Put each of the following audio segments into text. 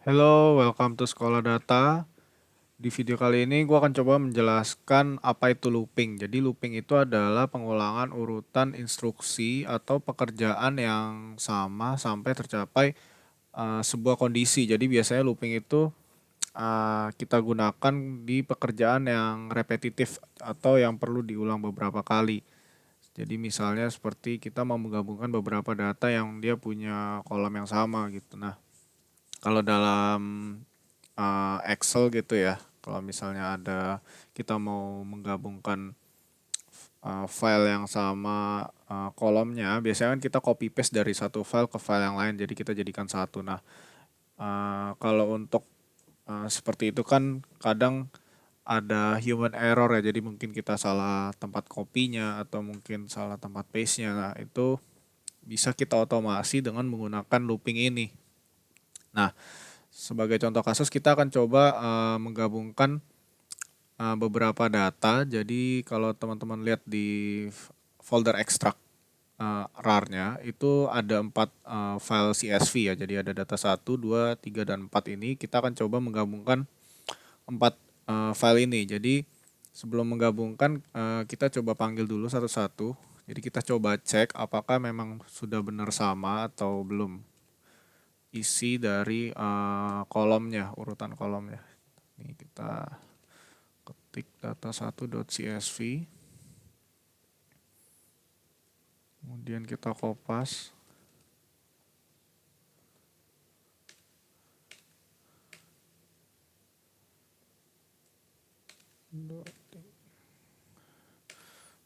Hello, welcome to Sekolah Data. Di video kali ini gue akan coba menjelaskan apa itu looping. Jadi looping itu adalah pengulangan urutan instruksi atau pekerjaan yang sama sampai tercapai sebuah kondisi. Jadi biasanya looping itu kita gunakan di pekerjaan yang repetitif atau yang perlu diulang beberapa kali. Jadi misalnya seperti kita mau menggabungkan beberapa data yang dia punya kolom yang sama gitu. Nah, kalau dalam Excel gitu ya. Kalau misalnya kita mau menggabungkan file yang sama kolomnya, biasanya kan kita copy paste dari satu file ke file yang lain, jadi kita jadikan satu. Nah, kalau untuk seperti itu kan kadang ada human error ya, jadi mungkin kita salah tempat kopinya atau mungkin salah tempat paste-nya. Nah, itu bisa kita otomasi dengan menggunakan looping ini. Nah, sebagai contoh kasus kita akan coba menggabungkan beberapa data. Jadi kalau teman-teman lihat di folder ekstrak RAR-nya itu ada 4 file CSV ya. Jadi ada data 1, 2, 3, dan 4 ini. Kita akan coba menggabungkan 4 file ini. Jadi sebelum menggabungkan kita coba panggil dulu satu-satu. Jadi kita coba cek apakah memang sudah benar sama atau belum isi dari kolomnya, urutan kolomnya. Ini kita ketik data1.csv, kemudian kita kopas.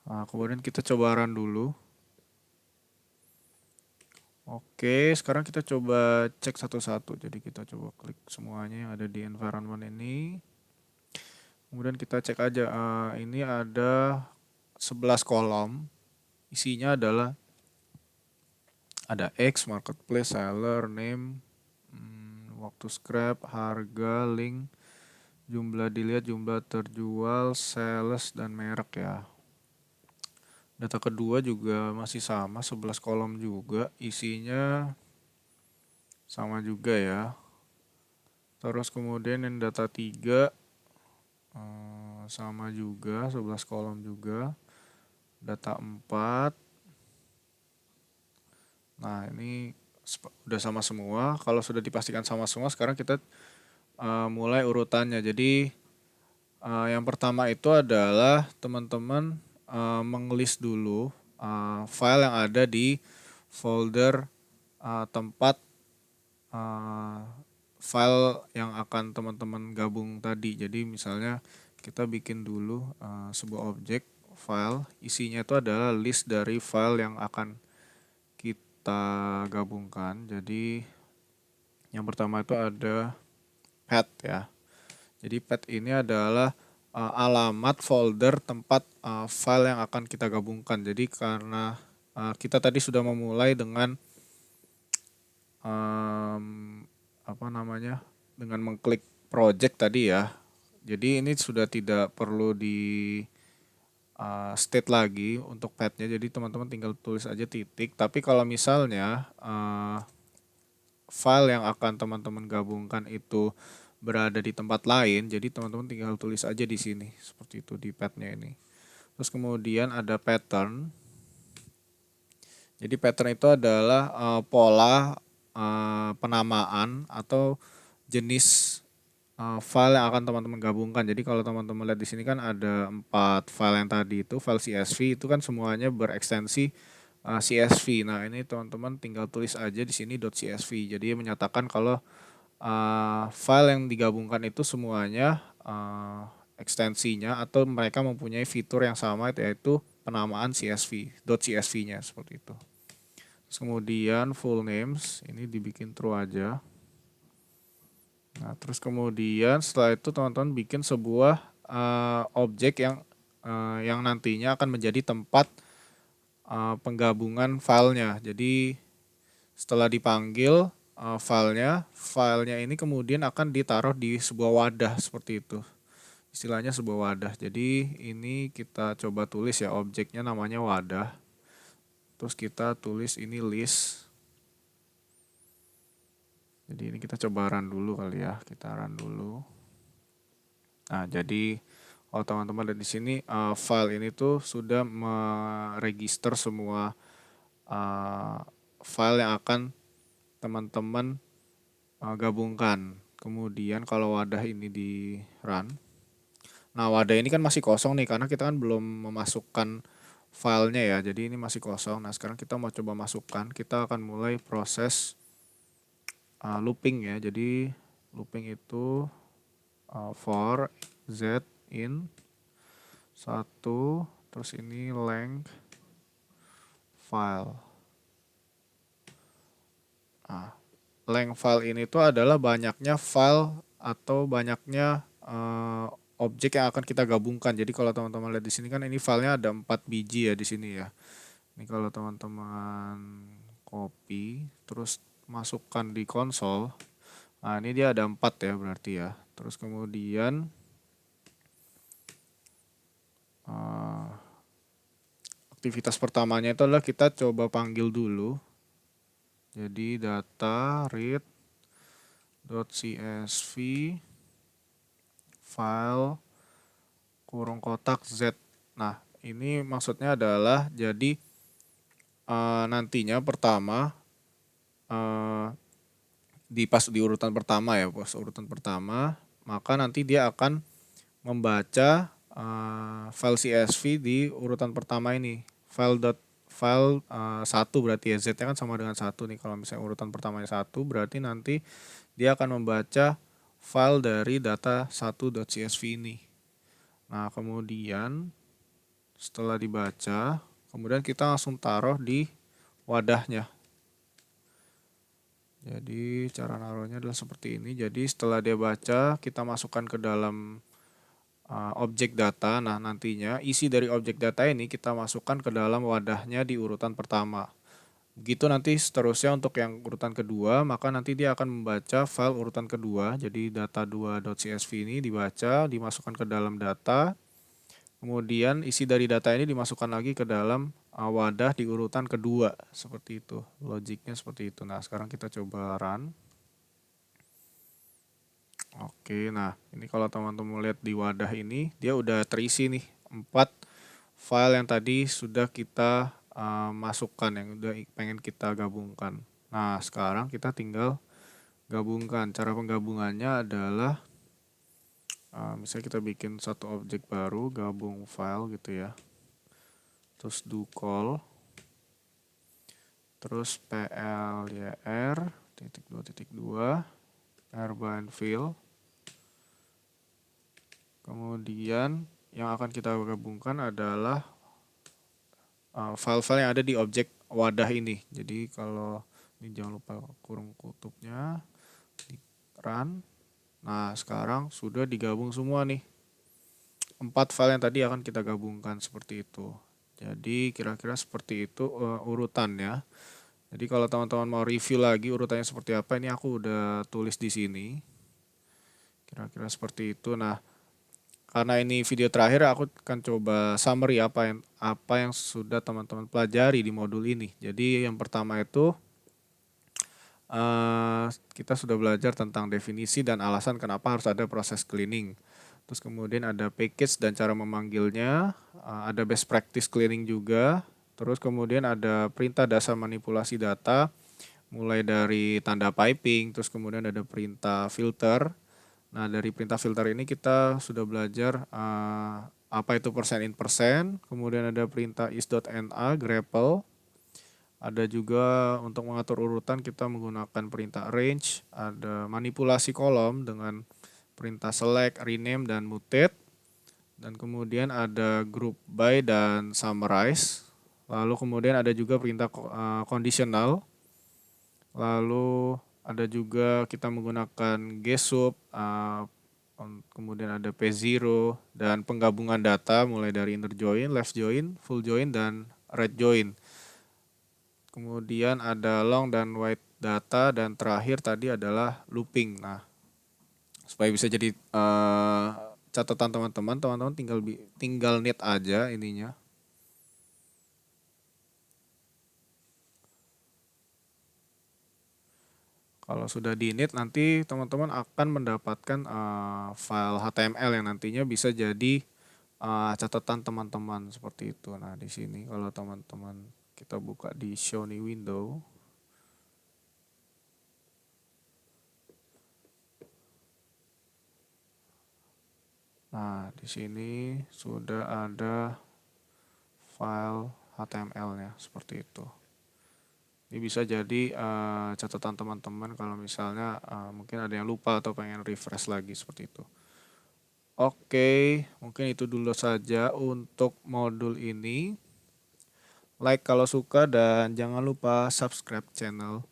Nah, kemudian kita coba run dulu. Oke, sekarang kita coba cek satu-satu. Jadi kita coba klik semuanya yang ada di environment ini. Kemudian kita cek aja, ini ada 11 kolom. Isinya adalah ada X, marketplace, seller, name, waktu scrap, harga, link, jumlah dilihat, jumlah terjual, sales, dan merek ya. Data kedua juga masih sama, 11 kolom juga, isinya sama juga ya. Terus kemudian yang data 3 sama juga, 11 kolom juga. Data 4, nah ini udah sama semua. Kalau sudah dipastikan sama semua, sekarang kita mulai urutannya. Jadi yang pertama itu adalah teman-teman mengelis dulu file yang ada di folder tempat uh, file yang akan teman-teman gabung tadi. Jadi misalnya kita bikin dulu sebuah objek file, isinya itu adalah list dari file yang akan kita gabungkan. Jadi yang pertama itu ada path ya. Jadi path ini adalah alamat folder tempat file yang akan kita gabungkan. Jadi karena kita tadi sudah memulai dengan apa namanya, dengan mengklik project tadi ya. Jadi ini sudah tidak perlu di state lagi untuk path-nya. Jadi teman-teman tinggal tulis aja titik. Tapi kalau misalnya file yang akan teman-teman gabungkan itu berada di tempat lain, jadi teman-teman tinggal tulis aja di sini seperti itu di path-nya ini. Terus kemudian ada pattern. Jadi pattern itu adalah pola penamaan atau jenis file yang akan teman-teman gabungkan. Jadi kalau teman-teman lihat di sini kan ada 4 file yang tadi itu, file CSV itu kan semuanya berekstensi CSV. Nah, ini teman-teman tinggal tulis aja di sini .csv. Jadi menyatakan kalau file yang digabungkan itu semuanya ekstensinya atau mereka mempunyai fitur yang sama, yaitu penamaan CSV, .csv-nya seperti itu. Terus kemudian full names ini dibikin true aja. Nah, terus kemudian setelah itu teman-teman bikin sebuah objek yang nantinya akan menjadi tempat penggabungan filenya. Jadi setelah dipanggil filenya ini kemudian akan ditaruh di sebuah wadah seperti itu. Istilahnya sebuah wadah. Jadi ini kita coba tulis ya, objeknya namanya wadah. Terus kita tulis ini list. Jadi ini kita coba run dulu kali ya, kita run dulu. Nah, jadi kalau teman-teman lihat di sini file ini tuh sudah meregister semua file yang akan teman-teman gabungkan. Kemudian kalau wadah ini di run, nah wadah ini kan masih kosong nih karena kita kan belum memasukkan filenya ya, jadi ini masih kosong. Nah sekarang kita mau coba masukkan, kita akan mulai proses looping ya. Jadi looping itu for z in 1, terus ini length file. Nah, length file ini tuh adalah banyaknya file atau banyaknya objek yang akan kita gabungkan. Jadi kalau teman-teman lihat di sini kan ini filenya ada 4 biji ya di sini ya. Ini kalau teman-teman copy terus masukkan di konsol. Nah, ini dia ada 4 ya berarti ya. Terus kemudian aktivitas pertamanya itu adalah kita coba panggil dulu. Jadi data read.csv file kurung kotak z. Nah, ini maksudnya adalah jadi nantinya pertama di urutan pertama ya, pas urutan pertama, maka nanti dia akan membaca file CSV di urutan pertama ini. File 1 berarti ya, z-nya kan sama dengan 1 nih. Kalau misalnya urutan pertamanya 1 berarti nanti dia akan membaca file dari data 1.csv ini. Nah, kemudian setelah dibaca, kemudian kita langsung taruh di wadahnya. Jadi cara naruhnya adalah seperti ini. Jadi setelah dia baca, kita masukkan ke dalam objek data. Nah, nantinya isi dari objek data ini kita masukkan ke dalam wadahnya di urutan pertama. Begitu nanti seterusnya untuk yang urutan kedua, maka nanti dia akan membaca file urutan kedua. Jadi data2.csv ini dibaca, dimasukkan ke dalam data. Kemudian isi dari data ini dimasukkan lagi ke dalam wadah di urutan kedua. Seperti itu, logiknya seperti itu. Nah, sekarang kita coba run. Oke, nah ini kalau teman-teman lihat di wadah ini, dia udah terisi nih 4 file yang tadi sudah kita masukkan, yang udah pengen kita gabungkan. Nah, sekarang kita tinggal gabungkan. Cara penggabungannya adalah misalnya kita bikin satu objek baru, gabung file gitu ya. Terus do call, terus plyr (2.2) airbind fill. Kemudian yang akan kita gabungkan adalah file-file yang ada di objek wadah ini. Jadi kalau ini jangan lupa kurung kutupnya, di run. Nah, sekarang sudah digabung semua nih. 4 file yang tadi akan kita gabungkan seperti itu. Jadi kira-kira seperti itu urutannya. Jadi kalau teman-teman mau review lagi urutannya seperti apa, ini aku udah tulis di sini. Kira-kira seperti itu. Nah, karena ini video terakhir, aku akan coba summary apa yang sudah teman-teman pelajari di modul ini. Jadi yang pertama itu kita sudah belajar tentang definisi dan alasan kenapa harus ada proses cleaning. Terus kemudian ada package dan cara memanggilnya, ada best practice cleaning juga. Terus kemudian ada perintah dasar manipulasi data, mulai dari tanda piping, terus kemudian ada perintah filter. Nah, dari perintah filter ini kita sudah belajar apa itu persen in persen, kemudian ada perintah is.na grepl. Ada juga untuk mengatur urutan kita menggunakan perintah range, ada manipulasi kolom dengan perintah select, rename, dan mutate. Dan kemudian ada group by dan summarize. Lalu kemudian ada juga perintah conditional. Lalu ada juga kita menggunakan gsub, kemudian ada p0 dan penggabungan data mulai dari inner join, left join, full join, dan right join. Kemudian ada long dan wide data, dan terakhir tadi adalah looping. Nah, supaya bisa jadi catatan teman-teman tinggal need aja ininya. Kalau sudah di-init nanti teman-teman akan mendapatkan file HTML yang nantinya bisa jadi catatan teman-teman seperti itu. Nah, di sini kalau teman-teman kita buka di show new window. Nah, di sini sudah ada file HTML-nya seperti itu. Ini bisa jadi catatan teman-teman kalau misalnya mungkin ada yang lupa atau pengen refresh lagi seperti itu. Oke, mungkin itu dulu saja untuk modul ini. Like kalau suka dan jangan lupa subscribe channel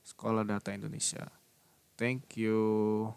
Sekolah Data Indonesia. Thank you.